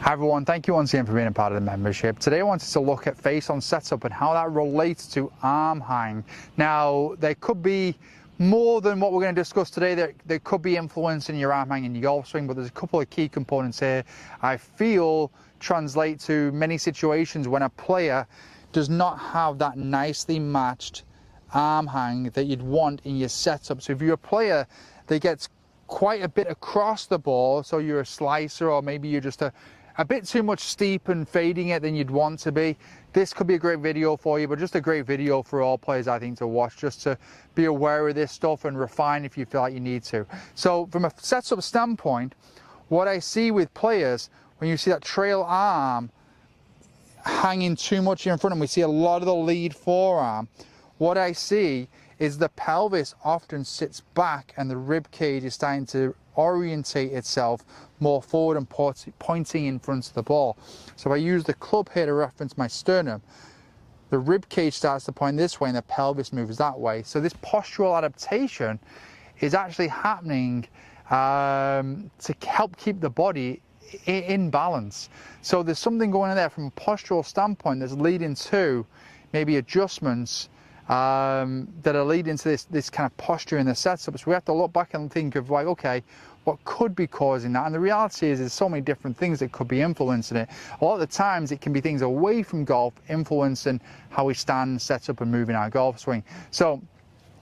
Hi everyone, thank you once again for being a part of the membership. Today I wanted to look at face-on setup and how that relates to arm hang. Now, there could be more than what we're going to discuss today. There could be influence in your arm hang and your golf swing, but there's a couple of key components here I feel translate to many situations when a player does not have that nicely matched arm hang that you'd want in your setup. So if you're a player that gets quite a bit across the ball, so you're a slicer or maybe you're just a bit too much steep and fading it than you'd want to be, this could be a great video for you, but just a great video for all players, I think, to watch, just to be aware of this stuff and refine if you feel like you need to. So from a setup standpoint, what I see with players, when you see that trail arm hanging too much in front, and we see a lot of the lead forearm, what I see is the pelvis often sits back and the rib cage is starting to orientate itself more forward and pointing in front of the ball. So if I use the club here to reference my sternum, the rib cage starts to point this way and the pelvis moves that way. So this postural adaptation is actually happening to help keep the body in balance. So there's something going on there from a postural standpoint that's leading to maybe adjustments that are leading to this kind of posture in the setup. So we have to look back and think of, like, okay, what could be causing that? And the reality is there's so many different things that could be influencing it. A lot of the times it can be things away from golf influencing how we stand, set up and move in our golf swing. So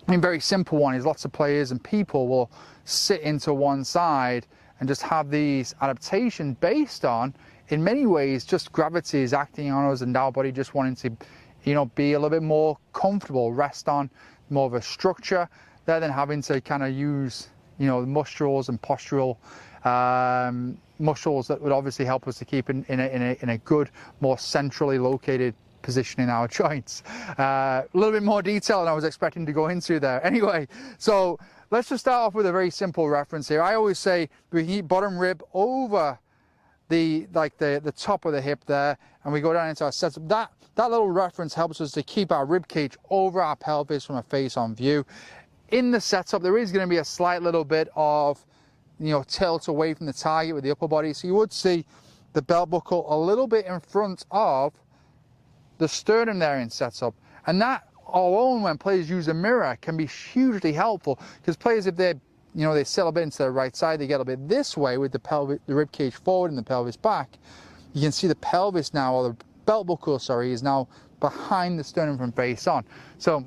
I mean, very simple one is lots of players and people will sit into one side and just have these adaptations based on, in many ways, just gravity is acting on us and our body just wanting to, you know, be a little bit more comfortable, rest on more of a structure, rather than having to kind of use, you know, muscles and postural muscles that would obviously help us to keep in a good, more centrally located position in our joints. A little bit more detail than I was expecting to go into there. Anyway, so let's just start off with a very simple reference here. I always say we keep bottom rib over the top of the hip there, and we go down into our setup. That little reference helps us to keep our rib cage over our pelvis from a face-on view. In the setup, there is going to be a slight little bit of, you know, tilt away from the target with the upper body. So you would see the belt buckle a little bit in front of the sternum there in setup. And that alone, when players use a mirror, can be hugely helpful, because players, if they're, you know, they settle a bit into the right side, they get a bit this way with the pelvis, the rib cage forward and the pelvis back. You can see the pelvis now, or the belt buckle, sorry, is now behind the sternum from face on. So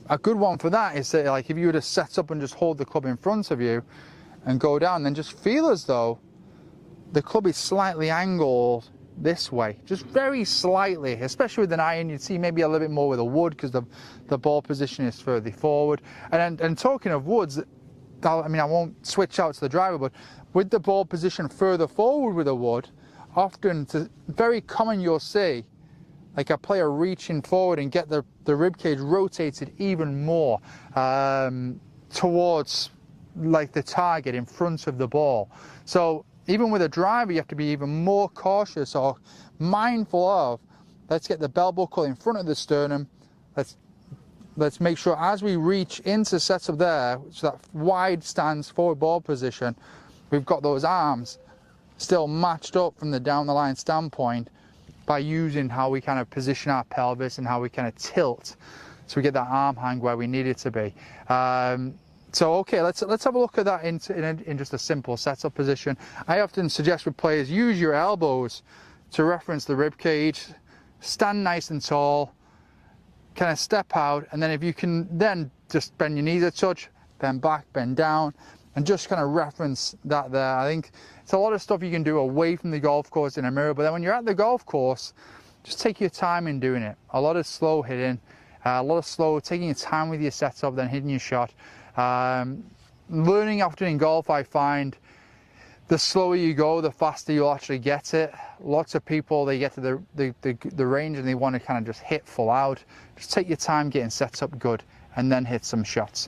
a good one for that is that, like, if you were to set up and just hold the club in front of you and go down, then just feel as though the club is slightly angled this way, just very slightly, especially with an iron. You'd see maybe a little bit more with a wood because the ball position is further forward. And talking of woods, I mean, I won't switch out to the driver, but with the ball position further forward with a wood, often very common you'll see like a player reaching forward and get the rib cage rotated even more towards like the target in front of the ball. So even with a driver, you have to be even more cautious or mindful of, let's get the belt buckle in front of the sternum. Let's make sure as we reach into setup there, so that wide stance forward ball position, we've got those arms still matched up from the down the line standpoint by using how we kind of position our pelvis and how we kind of tilt, so we get that arm hang where we need it to be. So okay, let's have a look at that in just a simple setup position. I often suggest with players, use your elbows to reference the rib cage, stand nice and tall, kind of step out, and then if you can then just bend your knees a touch, bend back, bend down, and just kind of reference that there. I think it's a lot of stuff you can do away from the golf course in a mirror, but then when you're at the golf course, just take your time in doing it. A lot of slow hitting, a lot of slow, taking your time with your setup, then hitting your shot. Learning often in golf, I find the slower you go, the faster you'll actually get it. Lots of people, they get to the range and they want to kind of just hit full out. Just take your time getting set up good and then hit some shots.